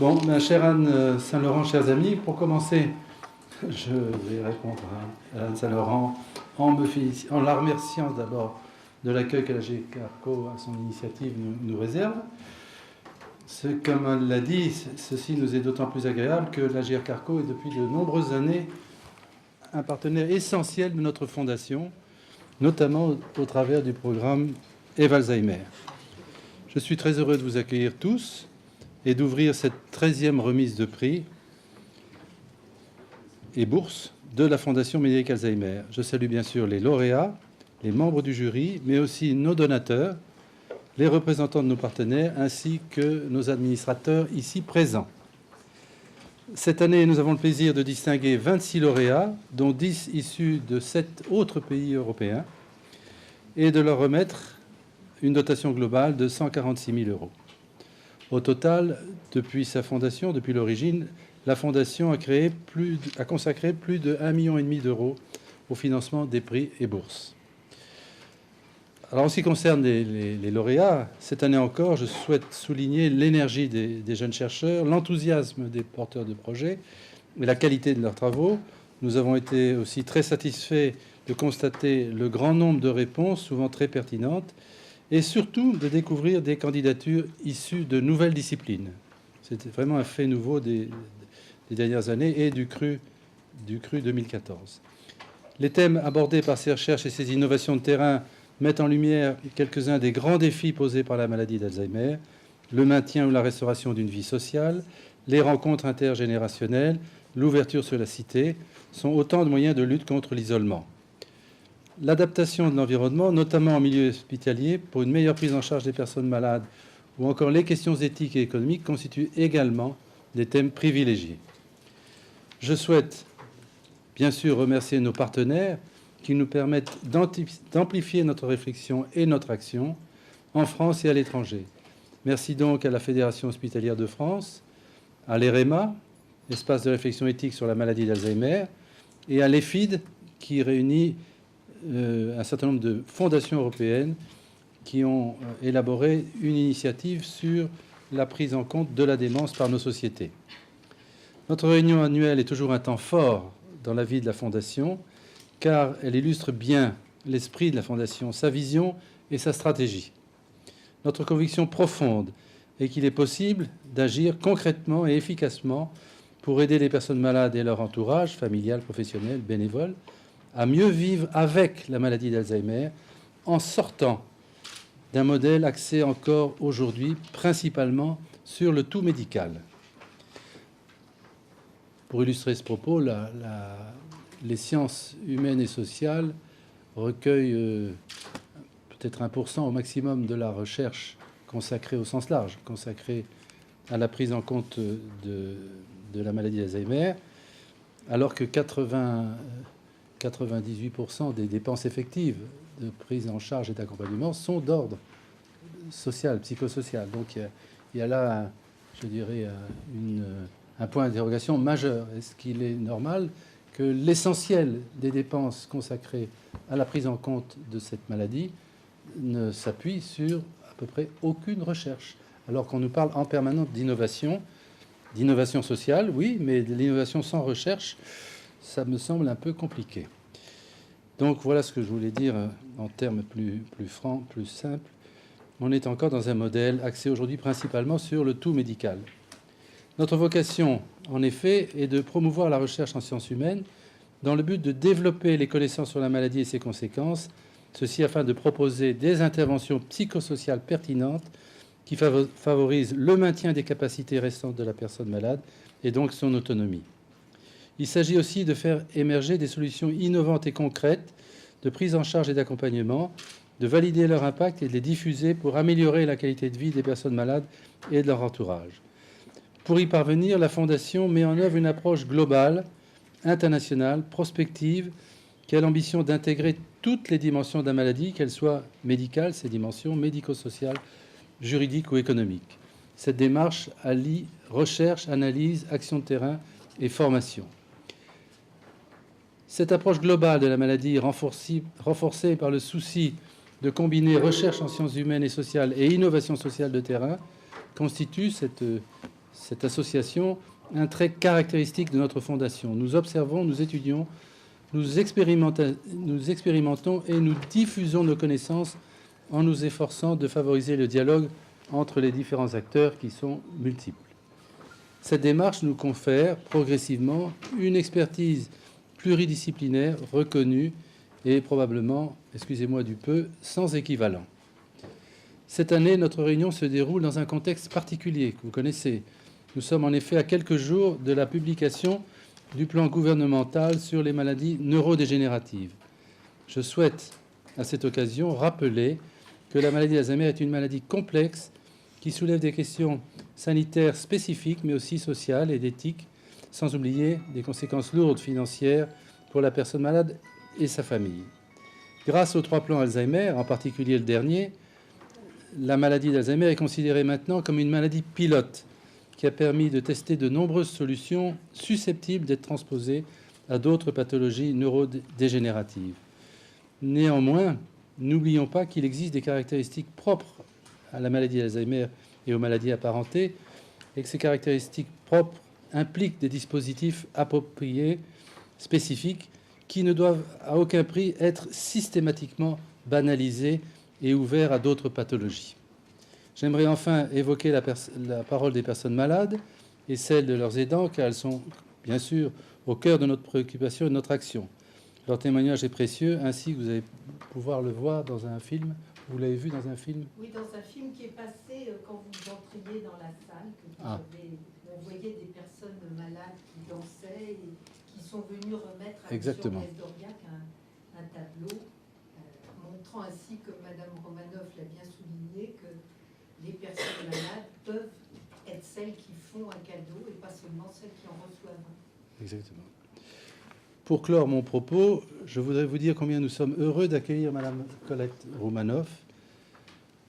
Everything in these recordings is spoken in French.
Bon, ma chère Anne Saint-Laurent, chers amis, pour commencer, je vais répondre à Anne Saint-Laurent en la remerciant d'abord de l'accueil que la GIRCARCO, à son initiative, nous réserve. Comme elle l'a dit, ceci nous est d'autant plus agréable que la GIRCARCO est depuis de nombreuses années un partenaire essentiel de notre fondation, notamment au travers du programme Eve Alzheimer. Je suis très heureux de vous accueillir tous et d'ouvrir cette 13e remise de prix et bourse de la Fondation Médéric Alzheimer. Je salue bien sûr les lauréats, les membres du jury, mais aussi nos donateurs, les représentants de nos partenaires, ainsi que nos administrateurs ici présents. Cette année, nous avons le plaisir de distinguer 26 lauréats, dont 10 issus de 7 autres pays européens, et de leur remettre une dotation globale de 146 000 €. Au total, depuis sa fondation, depuis l'origine, la Fondation a consacré plus de 1,5 million d'euros au financement des prix et bourses. Alors, en ce qui concerne les lauréats, cette année encore, je souhaite souligner l'énergie des jeunes chercheurs, l'enthousiasme des porteurs de projets et la qualité de leurs travaux. Nous avons été aussi très satisfaits de constater le grand nombre de réponses, souvent très pertinentes, et surtout de découvrir des candidatures issues de nouvelles disciplines. C'était vraiment un fait nouveau des dernières années et du CRU 2014. Les thèmes abordés par ces recherches et ces innovations de terrain mettent en lumière quelques-uns des grands défis posés par la maladie d'Alzheimer: le maintien ou la restauration d'une vie sociale, les rencontres intergénérationnelles, l'ouverture sur la cité, sont autant de moyens de lutte contre l'isolement. L'adaptation de l'environnement, notamment en milieu hospitalier, pour une meilleure prise en charge des personnes malades, ou encore les questions éthiques et économiques, constituent également des thèmes privilégiés. Je souhaite bien sûr remercier nos partenaires qui nous permettent d'amplifier notre réflexion et notre action en France et à l'étranger. Merci donc à la Fédération hospitalière de France, à l'EREMA, espace de réflexion éthique sur la maladie d'Alzheimer, et à l'EFID, qui réunit un certain nombre de fondations européennes qui ont élaboré une initiative sur la prise en compte de la démence par nos sociétés. Notre réunion annuelle est toujours un temps fort dans la vie de la Fondation, car elle illustre bien l'esprit de la Fondation, sa vision et sa stratégie. Notre conviction profonde est qu'il est possible d'agir concrètement et efficacement pour aider les personnes malades et leur entourage, familial, professionnel, bénévole, à mieux vivre avec la maladie d'Alzheimer en sortant d'un modèle axé encore aujourd'hui principalement sur le tout médical. Pour illustrer ce propos, les sciences humaines et sociales recueillent peut-être 1% au maximum de la recherche consacrée au sens large, consacrée à la prise en compte de la maladie d'Alzheimer, alors que 98% des dépenses effectives de prise en charge et d'accompagnement sont d'ordre social, psychosocial. Donc il y a là, je dirais, un point d'interrogation majeur. Est-ce qu'il est normal que l'essentiel des dépenses consacrées à la prise en compte de cette maladie ne s'appuie sur à peu près aucune recherche, alors qu'on nous parle en permanence d'innovation sociale, oui, mais de l'innovation sans recherche, ça me semble un peu compliqué. Donc voilà ce que je voulais dire en termes plus francs, plus simples. On est encore dans un modèle axé aujourd'hui principalement sur le tout médical. Notre vocation, en effet, est de promouvoir la recherche en sciences humaines dans le but de développer les connaissances sur la maladie et ses conséquences, ceci afin de proposer des interventions psychosociales pertinentes qui favorisent le maintien des capacités restantes de la personne malade et donc son autonomie. Il s'agit aussi de faire émerger des solutions innovantes et concrètes de prise en charge et d'accompagnement, de valider leur impact et de les diffuser pour améliorer la qualité de vie des personnes malades et de leur entourage. Pour y parvenir, la Fondation met en œuvre une approche globale, internationale, prospective, qui a l'ambition d'intégrer toutes les dimensions de la maladie, qu'elles soient médicales, ces dimensions, médico-sociales, juridiques ou économiques. Cette démarche allie recherche, analyse, action de terrain et formation. Cette approche globale de la maladie, renforcée par le souci de combiner recherche en sciences humaines et sociales et innovation sociale de terrain, constitue cette cette association, un trait caractéristique de notre fondation. Nous observons, nous étudions, nous expérimentons et nous diffusons nos connaissances en nous efforçant de favoriser le dialogue entre les différents acteurs qui sont multiples. Cette démarche nous confère progressivement une expertise pluridisciplinaire reconnue et probablement, excusez-moi du peu, sans équivalent. Cette année, notre réunion se déroule dans un contexte particulier que vous connaissez. Nous sommes en effet à quelques jours de la publication du plan gouvernemental sur les maladies neurodégénératives. Je souhaite, à cette occasion, rappeler que la maladie d'Alzheimer est une maladie complexe qui soulève des questions sanitaires spécifiques, mais aussi sociales et d'éthique, sans oublier des conséquences lourdes financières pour la personne malade et sa famille. Grâce aux 3 plans Alzheimer, en particulier le dernier, la maladie d'Alzheimer est considérée maintenant comme une maladie pilote qui a permis de tester de nombreuses solutions susceptibles d'être transposées à d'autres pathologies neurodégénératives. Néanmoins, n'oublions pas qu'il existe des caractéristiques propres à la maladie d'Alzheimer et aux maladies apparentées, et que ces caractéristiques propres impliquent des dispositifs appropriés, spécifiques, qui ne doivent à aucun prix être systématiquement banalisés et ouverts à d'autres pathologies. J'aimerais enfin évoquer la parole des personnes malades et celle de leurs aidants, car elles sont bien sûr au cœur de notre préoccupation et de notre action. Leur témoignage est précieux, ainsi que vous allez pouvoir le voir dans un film. Vous l'avez vu dans un film? Oui, dans un film qui est passé quand vous entriez dans la salle, que on voyait des personnes malades qui dansaient et qui sont venues remettre à Exactement. M. Dordiac un tableau, montrant ainsi, comme Madame Romanoff l'a bien souligné, que les personnes malades peuvent être celles qui font un cadeau et pas seulement celles qui en reçoivent un. Exactement. Pour clore mon propos, je voudrais vous dire combien nous sommes heureux d'accueillir Madame Colette Romanoff,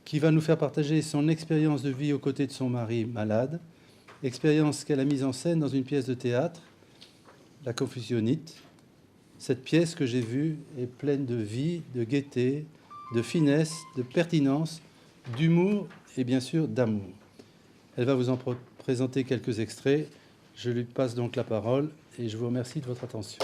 qui va nous faire partager son expérience de vie aux côtés de son mari malade, expérience qu'elle a mise en scène dans une pièce de théâtre, La Confusionnite. Cette pièce que j'ai vue est pleine de vie, de gaieté, de finesse, de pertinence, d'humour et bien sûr d'amour. Elle va vous en présenter quelques extraits. Je lui passe donc la parole et je vous remercie de votre attention.